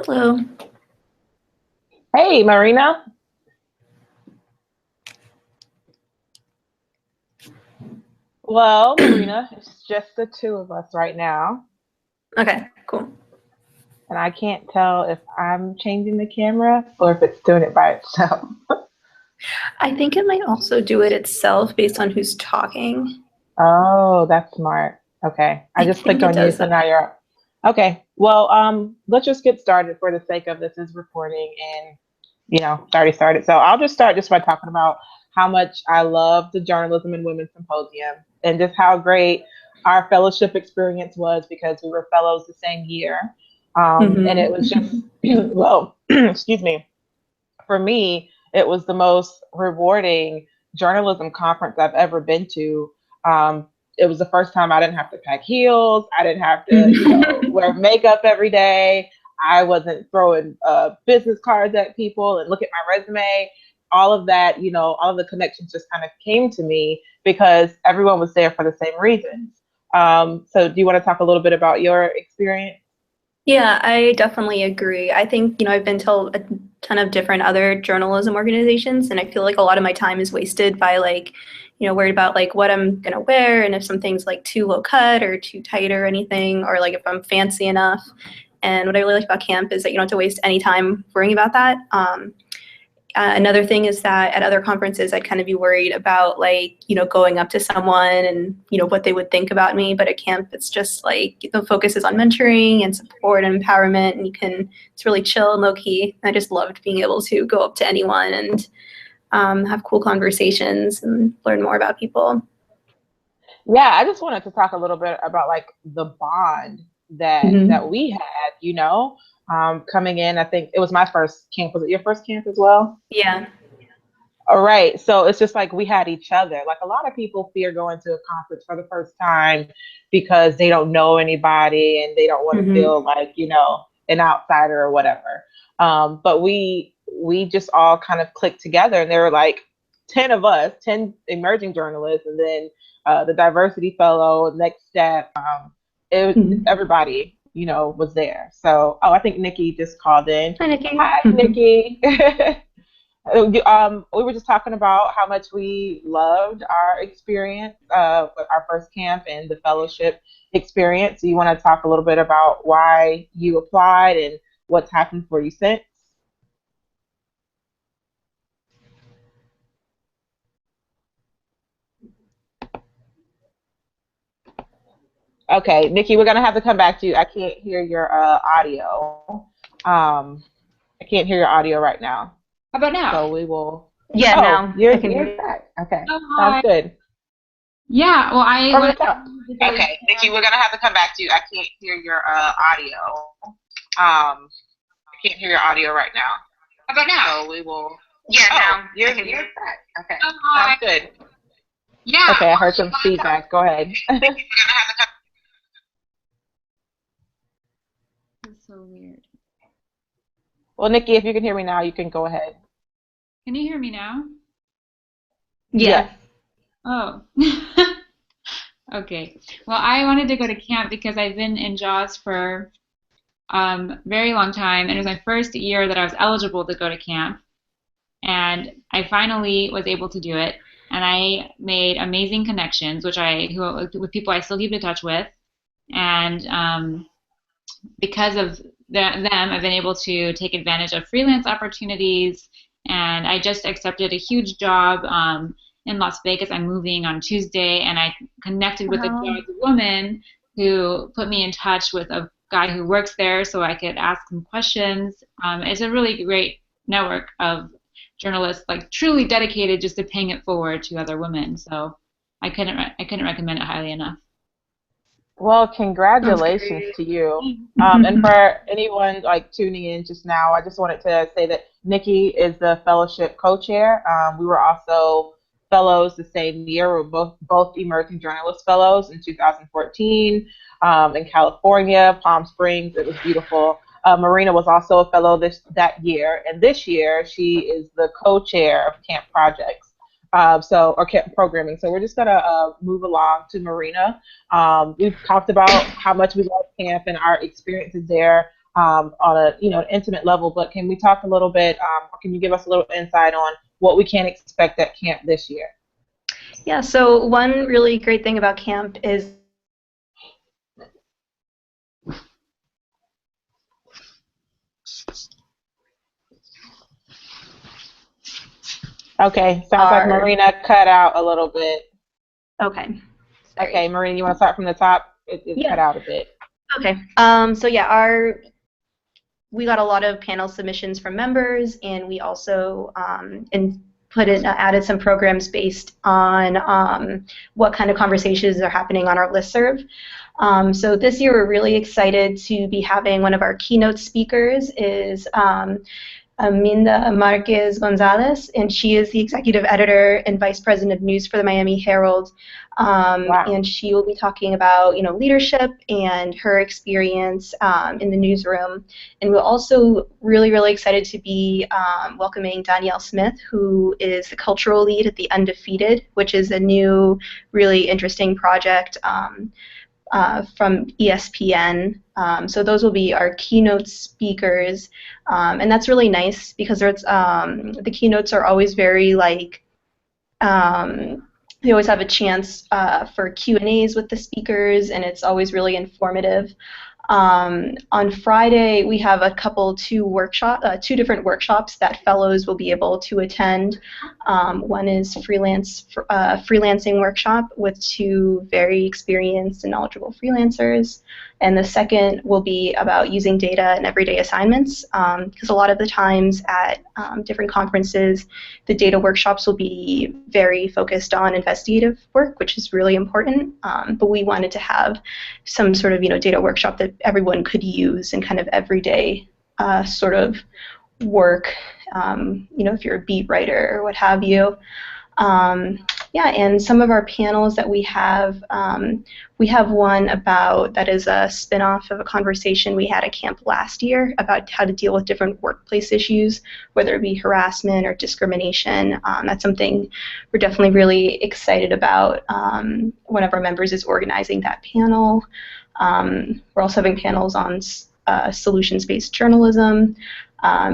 Hello. Hey, Marina. Well, Marina, it's just the two of us right now, Okay, cool. and I can't tell if I'm changing the camera or if it's doing it by itself. I think it might also do it itself based on who's talking. Oh, that's smart. Okay, I I just think clicked it on you, does so that. now you're up. Okay, well, let's just get started for the sake of this is recording and, it's already started. So I'll just start just by talking about how much I love the Journalism and Women Symposium and just how great our fellowship experience was because we were fellows the same year. And it was just, well, excuse me, for me, it was the most rewarding journalism conference I've ever been to. It was the first time I didn't have to pack heels. I didn't have to, wear makeup every day. I wasn't throwing business cards at people and look at my resume. All of that, all of the connections just kind of came to me because everyone was there for the same reasons. So do you want to talk a little bit about your experience? Yeah, I definitely agree. I think, I've been to a ton of different other journalism organizations, and I feel like a lot of my time is wasted by worried about like what I'm gonna wear and if something's like too low cut or too tight or anything, or like if I'm fancy enough. And what I really like about camp is that you don't have to waste any time worrying about that. Another thing is that at other conferences, I'd kind of be worried about going up to someone and, what they would think about me. But at camp, it's just like the focus is on mentoring and support and empowerment. And it's really chill and low key. I just loved being able to go up to anyone and have cool conversations and learn more about people. Yeah, I just wanted to talk a little bit about like the bond that Mm-hmm. we had, coming in. I think it was my first camp. Was it your first camp as well? Yeah. All right. So it's just like we had each other. Like a lot of people fear going to a conference for the first time because they don't know anybody and they don't want to Mm-hmm. feel like, an outsider or whatever. But we just all kind of clicked together and there were like 10 of us, 10 emerging journalists, and then the diversity fellow, next step. Mm-hmm. Everybody, was there. So, oh, I think Nikki just called in. Hi, Nikki. Hi, Nikki. We were just talking about how much we loved our experience, with our first camp and the fellowship experience. Do you want to talk a little bit about why you applied and what's happened for you since? Okay, Nikki, we're gonna have to come back to you. I can't hear your audio. I can't hear your audio right now. How about now? So we will. Yeah, Oh, now I you're can hear you're you. back. Okay, Oh, sounds hi. good. Yeah, well, I From the wanted top. to go to Okay, Nikki, camp. we're gonna have to come back to you. I can't hear your audio. I can't hear your audio right now. How about now? So we will. Yeah, Oh, now I can hear you're you. back. Okay, Oh, sounds hi. good. Yeah, Okay, I well, heard some feedback. Go ahead. that's so weird. Well, Nikki, if you can hear me now, you can go ahead. Can you hear me now? Yeah. Yes. Oh. Okay. Well, I wanted to go to camp because I've been in JAWS for very long time, and it was my first year that I was eligible to go to camp, and I finally was able to do it, and I made amazing connections, with people I still keep in touch with, and because of them, I've been able to take advantage of freelance opportunities. And I just accepted a huge job in Las Vegas. I'm moving on Tuesday, and I connected with a Wow. jazz woman who put me in touch with a guy who works there so I could ask him questions. It's a really great network of journalists, like truly dedicated just to paying it forward to other women. So I couldn't recommend it highly enough. Well, Sounds congratulations great. to you. And for anyone like tuning in just now, I just wanted to say that Nikki is the fellowship co-chair. We were also fellows the same year. We were both emerging journalist fellows in 2014 in California, Palm Springs. It was beautiful. Marina was also a fellow that year, and this year she is the co-chair of Camp Projects. Or camp programming. So we're just gonna move along to Marina. We've talked about how much we love camp and our experiences there. on a an intimate level. But can we talk a little bit? Or can you give us a little insight on what we can expect at camp this year? Yeah. So one really great thing about camp is Okay, sounds like Marina cut out a little bit. Okay. Sorry. Okay, Marina, you want to start from the top? It cut out a bit. Okay. So yeah, we got a lot of panel submissions from members, and we also added some programs based on what kind of conversations are happening on our listserv. So this year we're really excited to be having one of our keynote speakers is Aminda Marquez Gonzalez, and she is the executive editor and vice president of news for the Miami Herald. Wow. And she will be talking about leadership and her experience in the newsroom. And we're also really, really excited to be welcoming Danielle Smith, who is the cultural lead at The Undefeated, which is a new, really interesting project from ESPN. So those will be our keynote speakers, and that's really nice because it's the keynotes are always very they always have a chance for Q&As with the speakers, and it's always really informative. On Friday, we have two different workshops that fellows will be able to attend. One is freelancing workshop with two very experienced and knowledgeable freelancers, and the second will be about using data in everyday assignments, because a lot of the times at different conferences, the data workshops will be very focused on investigative work, which is really important, but we wanted to have some sort of data workshop that everyone could use in kind of everyday sort of work, if you're a beat writer or what have you. Yeah, and some of our panels that we have one that is a spin-off of a conversation we had at camp last year about how to deal with different workplace issues, whether it be harassment or discrimination. That's something we're definitely really excited about. One of our members is organizing that panel. We're also having panels on solutions-based journalism,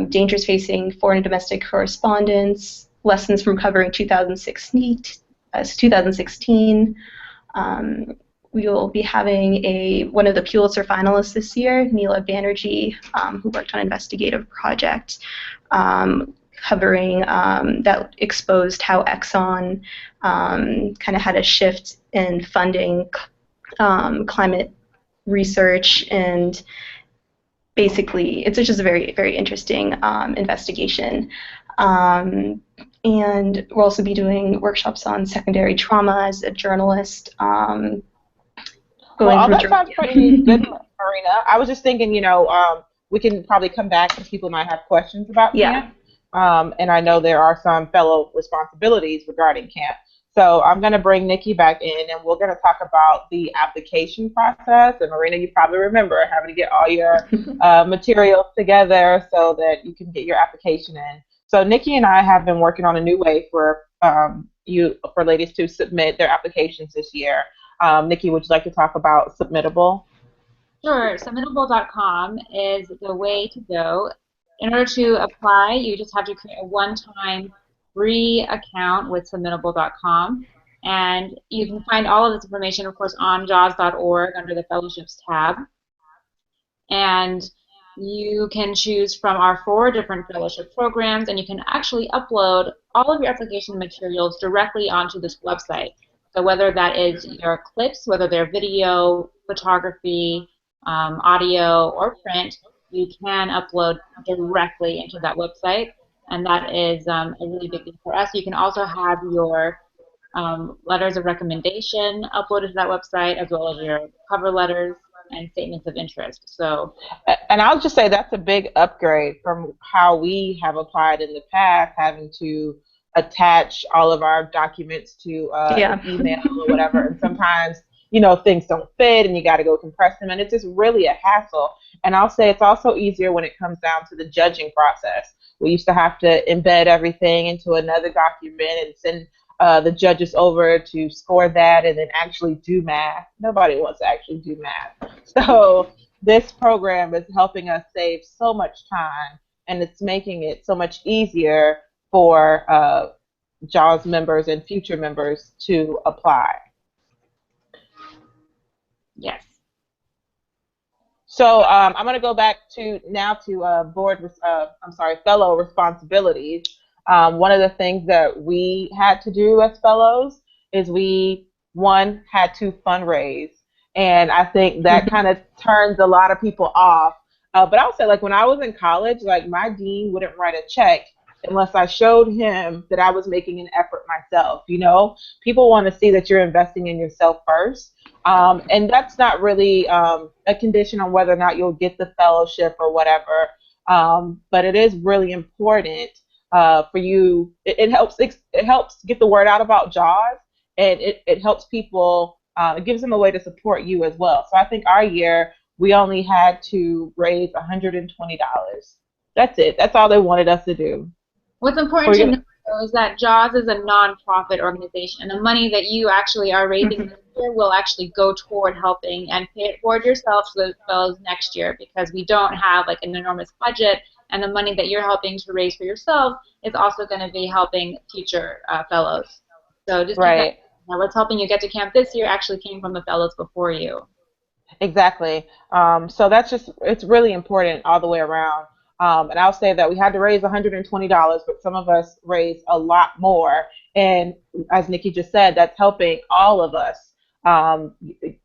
dangers facing foreign and domestic correspondence, lessons from covering 2016. We will be having one of the Pulitzer finalists this year, Neela Banerjee, who worked on an investigative project covering that exposed how Exxon kind of had a shift in funding climate research, and basically it's just a very, very interesting investigation. And we'll also be doing workshops on secondary trauma as a journalist. Well, that sounds pretty good, Marina. I was just thinking, we can probably come back because people might have questions about camp. And I know there are some fellow responsibilities regarding camp. So I'm going to bring Nikki back in, and we're going to talk about the application process. And Marina, you probably remember having to get all your materials together so that you can get your application in. So Nikki and I have been working on a new way for ladies to submit their applications this year. Nikki, would you like to talk about Submittable? Sure. Submittable.com is the way to go. In order to apply, you just have to create a one-time free account with Submittable.com. And you can find all of this information, of course, on jaws.org under the Fellowships tab. And you can choose from our 4 different fellowship programs, and you can actually upload all of your application materials directly onto this website. So whether that is your clips, whether they're video, photography, audio, or print, you can upload directly into that website, and that is a really big thing for us. You can also have your letters of recommendation uploaded to that website, as well as your cover letters and statements of interest. So, and I'll just say that's a big upgrade from how we have applied in the past, having to attach all of our documents to an email or whatever, and sometimes things don't fit and you got to go compress them, and it's just really a hassle. And I'll say it's also easier when it comes down to the judging process. We used to have to embed everything into another document and send the judges over to score that and then actually do math. Nobody wants to actually do math. So this program is helping us save so much time, and it's making it so much easier for JAWS members and future members to apply. Yes. So I'm going to go back to fellow responsibilities. One of the things that we had to do as fellows is one, had to fundraise. And I think that kind of turns a lot of people off. But I'll say, like, when I was in college, like, my dean wouldn't write a check unless I showed him that I was making an effort myself. You know, people want to see that you're investing in yourself first. And that's not really a condition on whether or not you'll get the fellowship or whatever. But it is really important for you. It helps get the word out about JAWS, and it helps people. It gives them a way to support you as well. So I think our year we only had to raise $120. That's it. That's all they wanted us to do. What's important to know is that JAWS is a non-profit organization, and the money that you actually are raising this year will actually go toward helping and pay it forward yourself to those fellows next year, because we don't have like an enormous budget, and the money that you're helping to raise for yourself is also going to be helping future fellows. So just right. What's helping you get to camp this year actually came from the fellows before you. Exactly. So it's really important all the way around. And I'll say that we had to raise $120, but some of us raised a lot more. And as Nikki just said, that's helping all of us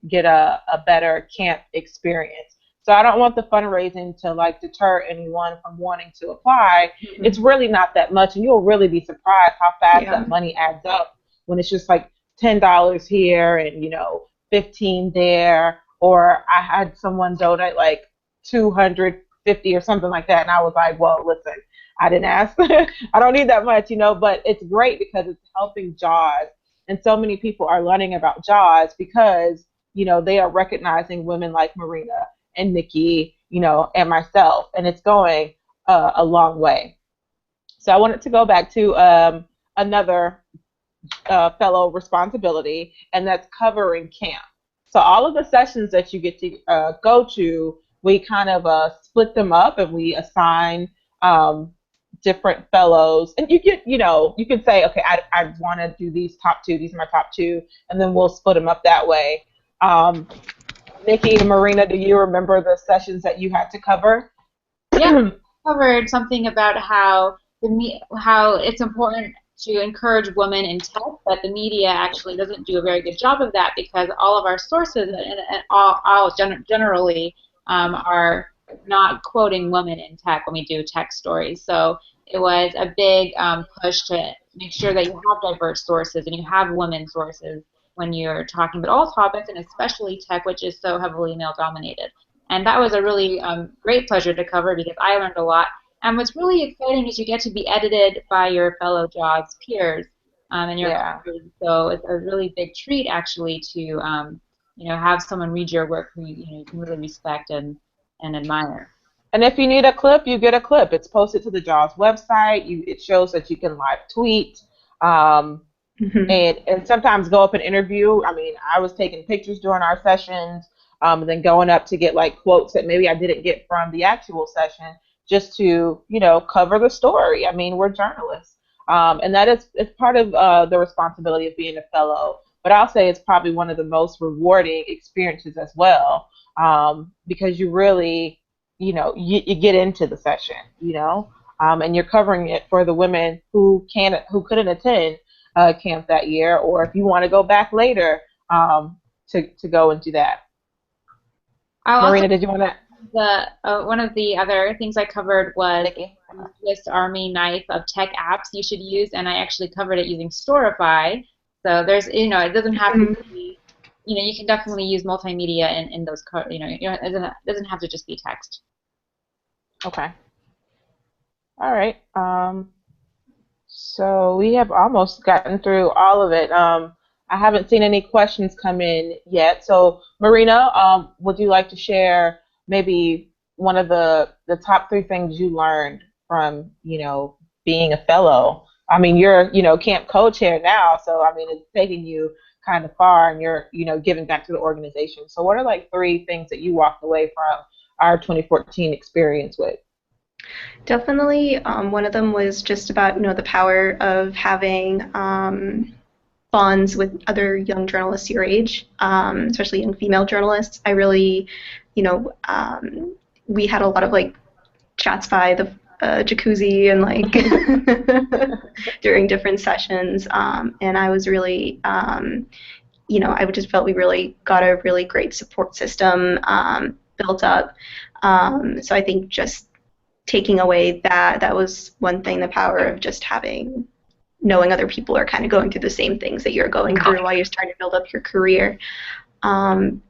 get a better camp experience. So I don't want the fundraising to like deter anyone from wanting to apply. It's really not that much, and you'll really be surprised how fast that money adds up when it's just like $10 here and, you know, 15 there. Or I had someone donate like 250 or something like that, and I was like, well, listen, I didn't ask. I don't need that much, you know, but it's great because it's helping JAWS. And so many people are learning about JAWS because, you know, they are recognizing women like Marina and Nikki, you know, and myself, and it's going a long way. So I wanted to go back to another fellow responsibility, and that's covering camp. So all of the sessions that you get to go to, we kind of split them up, and we assign different fellows. And you get, you know, you can say, okay, I want to do these top two. These are my top two, and then we'll split them up that way. Nikki and Marina, do you remember the sessions that you had to cover? Yeah, covered something about how it's important to encourage women in tech, but the media actually doesn't do a very good job of that, because all of our sources and all generally are not quoting women in tech when we do tech stories. So it was a big push to make sure that you have diverse sources and you have women sources when you're talking about all topics, and especially tech, which is so heavily male-dominated. And that was a really great pleasure to cover, because I learned a lot. And what's really exciting is you get to be edited by your fellow JAWS peers and your colleagues. So it's a really big treat, actually, to you know, have someone read your work who you can really respect and admire. And if you need a clip, you get a clip. It's posted to the JAWS website. It shows that you can live tweet. And sometimes go up and interview. I mean, I was taking pictures during our sessions, and then going up to get like quotes that maybe I didn't get from the actual session, just to, you know, cover the story. I mean, we're journalists, and it's part of the responsibility of being a fellow. But I'll say it's probably one of the most rewarding experiences as well, because you really, you know, you get into the session, you know, and you're covering it for the women who couldn't attend camp that year, or if you want to go back later to go and do that. Marina, did you want to? One of the other things I covered was Swiss Army knife of tech apps you should use, and I actually covered it using Storify. So there's, you know, it doesn't have to be, you know, you can definitely use multimedia in those, you know, it doesn't have to just be text. Okay. All right. So we have almost gotten through all of it. I haven't seen any questions come in yet. So Marina, would you like to share maybe one of the top 3 things you learned from, you know, being a fellow? I mean, you're, you know, camp co-chair now, so I mean, it's taking you kind of far and you're, giving back to the organization. So what are like three things that you walked away from our 2014 experience with? Definitely, one of them was just about the power of having bonds with other young journalists your age, especially young female journalists. I really, we had a lot of like chats by the jacuzzi and like during different sessions, and I was really, I just felt we really got a really great support system built up. So I think just taking away that was one thing, the power of just knowing other people are kind of going through the same things that you're going through while you're starting to build up your career. And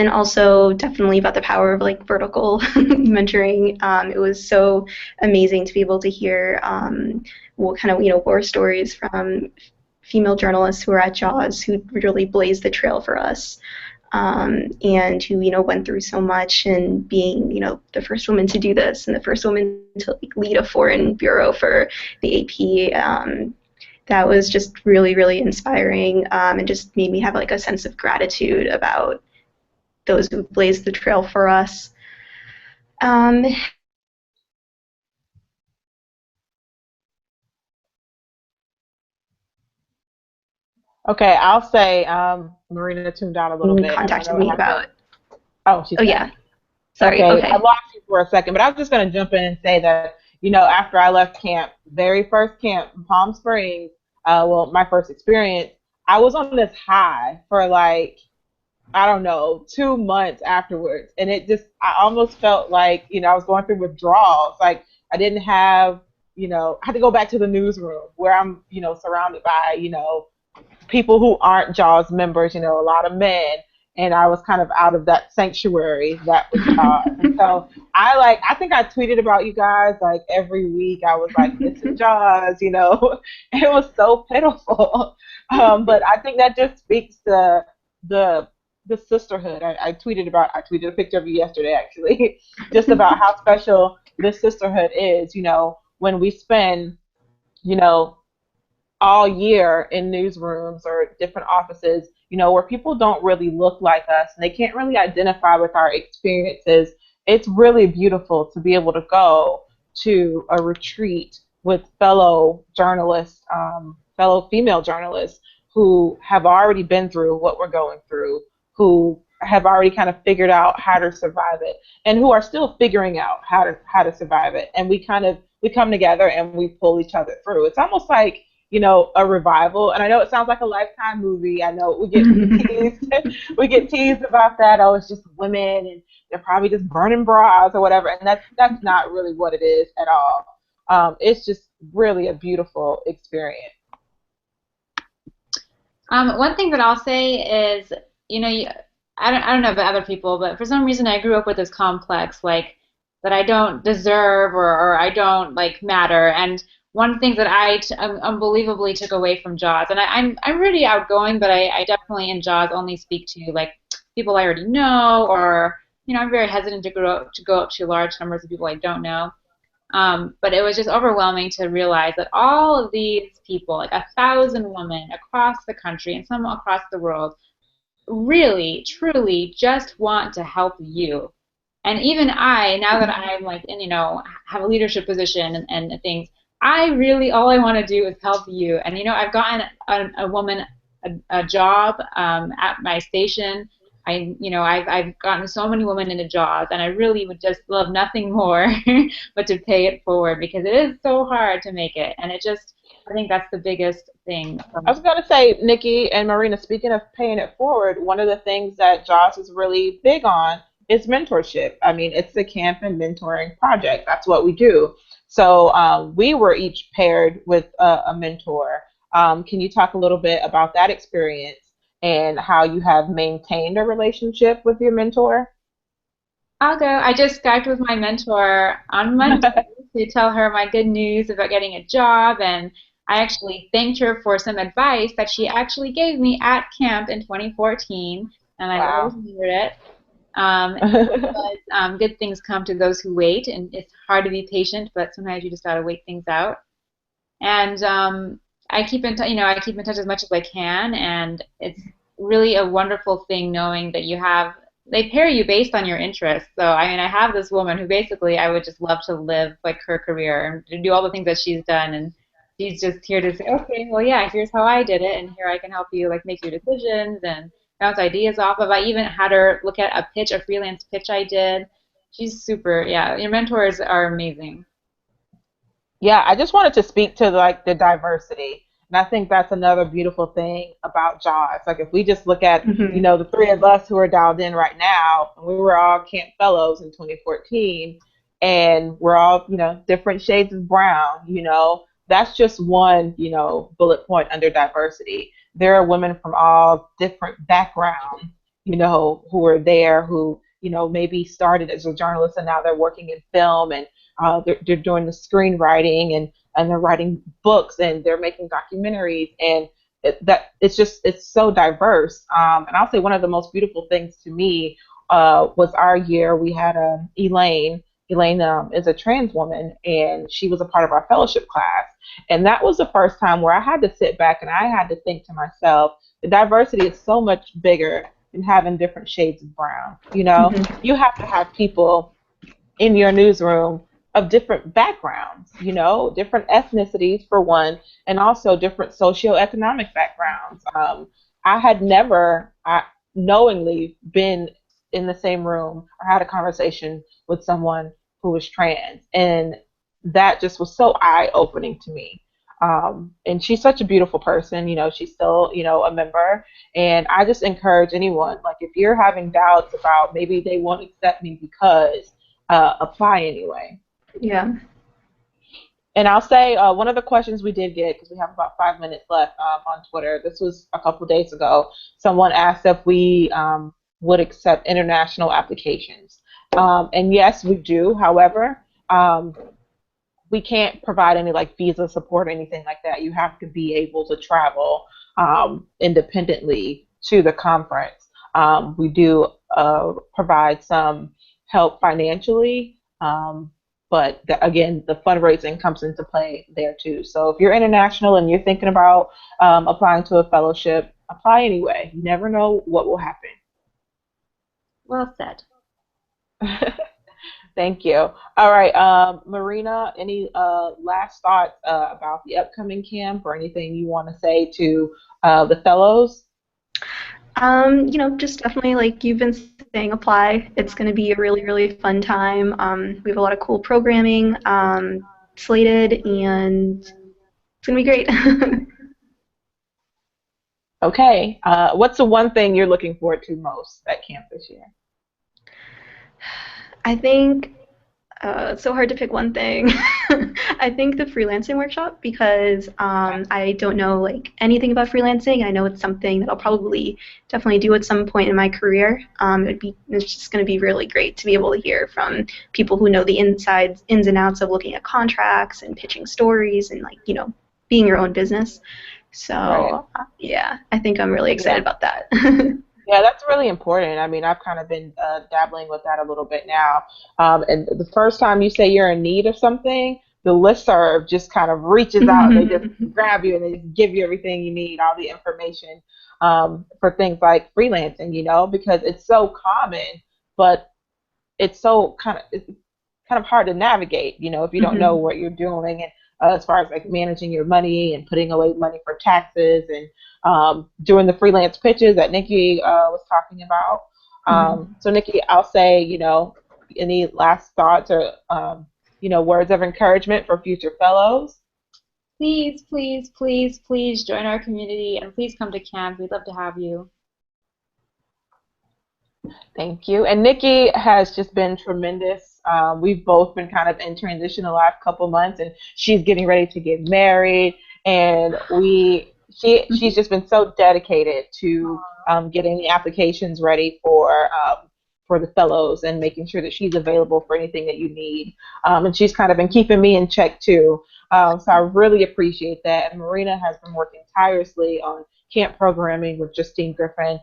also definitely about the power of like vertical mentoring. It was so amazing to be able to hear what kind of war stories from female journalists who are at JAWS who really blazed the trail for us. And who went through so much, and being the first woman to do this and the first woman to like, lead a foreign bureau for the AP. That was just really, really inspiring, and just made me have like a sense of gratitude about those who blazed the trail for us. Okay, I'll say Marina tuned out a little bit. Contacted me about. Oh, she's back. Yeah. Sorry. Okay. I lost you for a second, but I was just going to jump in and say that, after I left camp, very first camp in Palm Springs, my first experience, I was on this high for like, I don't know, 2 months afterwards. And I almost felt like, I was going through withdrawals. Like I didn't have, I had to go back to the newsroom where I'm, surrounded by, people who aren't JAWS members, a lot of men. And I was kind of out of that sanctuary that was JAWS. And so I think I tweeted about you guys like every week. I was like, this is JAWS, it was so pitiful. But I think that just speaks to the sisterhood. I tweeted a picture of you yesterday, actually, just about how special this sisterhood is, when we spend, all year in newsrooms or different offices, where people don't really look like us and they can't really identify with our experiences. It's really beautiful to be able to go to a retreat with fellow journalists, fellow female journalists who have already been through what we're going through, who have already kind of figured out how to survive it, and who are still figuring out how to survive it. And we come together and we pull each other through. It's almost like, a revival. And I know it sounds like a Lifetime movie. I know we get teased about that. Oh, it's just women and they're probably just burning bras or whatever. And that's not really what it is at all. It's just really a beautiful experience. One thing that I'll say is, I don't know about other people, but for some reason I grew up with this complex, like, that I don't deserve or I don't, like, matter. And one of the things that I unbelievably took away from JAWS, and I'm really outgoing, but I definitely in JAWS only speak to, like, people I already know, or, I'm very hesitant to go up to large numbers of people I don't know. But it was just overwhelming to realize that all of these people, like 1,000 women across the country and some across the world, really, truly just want to help you. And even I, now that I'm like, have a leadership position and things, all I want to do is help you. And I've gotten a woman a job at my station. I've gotten so many women into jobs, and I really would just love nothing more but to pay it forward, because it is so hard to make it. And I think that's the biggest thing. I was going to say, Nikki and Marina, speaking of paying it forward, one of the things that JAWS is really big on is mentorship. I mean, it's the camp and mentoring project. That's what we do. So we were each paired with a mentor. Can you talk a little bit about that experience and how you have maintained a relationship with your mentor? I'll go. I just Skyped with my mentor on Monday to tell her my good news about getting a job, and I actually thanked her for some advice that she actually gave me at camp in 2014, and I always remembered it. But good things come to those who wait, and it's hard to be patient, but sometimes you just gotta wait things out. And I keep in I keep in touch as much as I can, and it's really a wonderful thing knowing that they pair you based on your interests. So I mean, I have this woman who basically I would just love to live like her career and to do all the things that she's done, and she's just here to say, okay, well, yeah, here's how I did it, and here I can help you like make your decisions and bounce ideas off of. I even had her look at a freelance pitch I did. She's super, yeah. Your mentors are amazing. Yeah, I just wanted to speak to like the diversity. And I think that's another beautiful thing about JAWS. Like if we just look at, Hmm. the three of us who are dialed in right now, and we were all camp fellows in 2014, and we're all, different shades of brown, that's just one, bullet point under diversity. There are women from all different backgrounds, who are there who, maybe started as a journalist and now they're working in film, and they're doing the screenwriting, and they're writing books, and they're making documentaries, and it's so diverse. And I'll say one of the most beautiful things to me was our year. We had Elaine. Elaine is a trans woman, and she was a part of our fellowship class. And that was the first time where I had to sit back and I had to think to myself, the diversity is so much bigger than having different shades of brown. Hmm. You have to have people in your newsroom of different backgrounds, different ethnicities for one, and also different socioeconomic backgrounds. I had never knowingly been in the same room or had a conversation with someone who was trans, and that just was so eye-opening to me. And she's such a beautiful person, she's still, a member. And I just encourage anyone, like if you're having doubts about maybe they won't accept me because apply anyway. Yeah. And I'll say one of the questions we did get, because we have about 5 minutes left on Twitter, this was a couple days ago, someone asked if we would accept international applications. And yes, we do. However, we can't provide any like visa support or anything like that. You have to be able to travel independently to the conference. We do provide some help financially, but again, the fundraising comes into play there too. So if you're international and you're thinking about applying to a fellowship, apply anyway. You never know what will happen. Well said. Thank you. All right, Marina, any last thoughts about the upcoming camp or anything you want to say to the fellows? Just definitely like you've been saying, apply. It's going to be a really, really fun time. We have a lot of cool programming slated, and it's going to be great. Okay. What's the one thing you're looking forward to most at camp this year? I think it's so hard to pick one thing. I think the freelancing workshop because I don't know like anything about freelancing. I know it's something that I'll probably definitely do at some point in my career. It's just going to be really great to be able to hear from people who know the ins and outs of looking at contracts and pitching stories and like being your own business. Right. So yeah, I think I'm really excited Yeah. about that. Yeah, that's really important. I mean, I've kind of been dabbling with that a little bit now. And the first time you say you're in need of something, the listserv just kind of reaches out and they just grab you and they just give you everything you need, all the information for things like freelancing, because it's so common, but it's kind of hard to navigate, if you don't know Mhm. what you're doing, and as far as like managing your money and putting away money for taxes, and doing the freelance pitches that Nikki was talking about. Mhm. So Nikki, I'll say, any last thoughts or words of encouragement for future fellows? Please, please, please, please join our community and please come to camp. We'd love to have you. Thank you. And Nikki has just been tremendous. We've both been kind of in transition the last couple months, and she's getting ready to get married, and she's just been so dedicated to getting the applications ready for the fellows and making sure that she's available for anything that you need. And she's kind of been keeping me in check too. So I really appreciate that. And Marina has been working tirelessly on camp programming with Justine Griffin,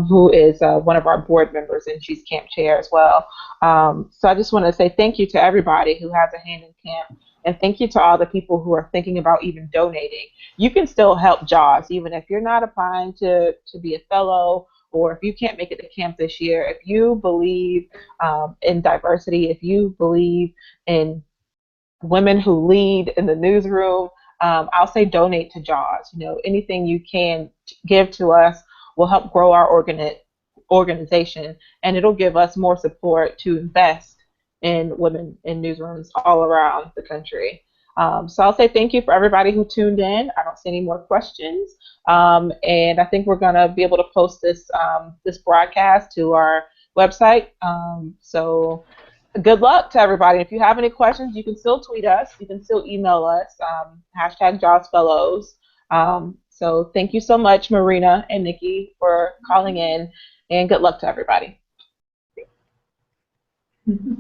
who is one of our board members, and she's camp chair as well. So I just want to say thank you to everybody who has a hand in camp, and thank you to all the people who are thinking about even donating. You can still help JAWS, even if you're not applying to be a fellow, or if you can't make it to camp this year. If you believe in diversity, if you believe in women who lead in the newsroom, I'll say donate to JAWS. You know, anything you can give to us will help grow our organization, and it'll give us more support to invest in women in newsrooms all around the country. So I'll say thank you for everybody who tuned in. I don't see any more questions, and I think we're going to be able to post this this broadcast to our website. So good luck to everybody. If you have any questions, you can still tweet us. You can still email us, hashtag JAWS Fellows. So thank you so much, Marina and Nikki, for calling in, and good luck to everybody. Mm-hmm.